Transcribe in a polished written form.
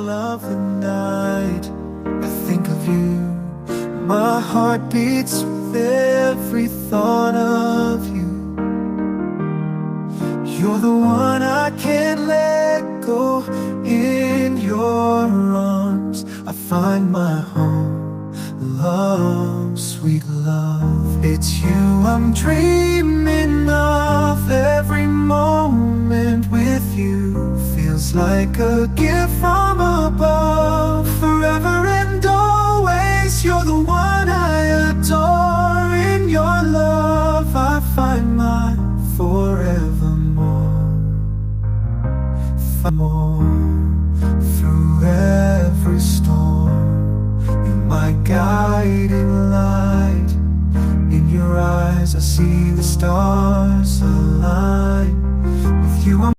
of the night, I think of you. My heart beats with every thought of you. You're the one I can't let go. In your arms I find my home. Love, sweet love, it's you I'm dreaming of. Every moment with you feels like a gift from above. Forever and always, you're the one I adore. In your love I find my forevermore. Through every storm, you're my guiding light. In your eyes I see the stars align. With you I'm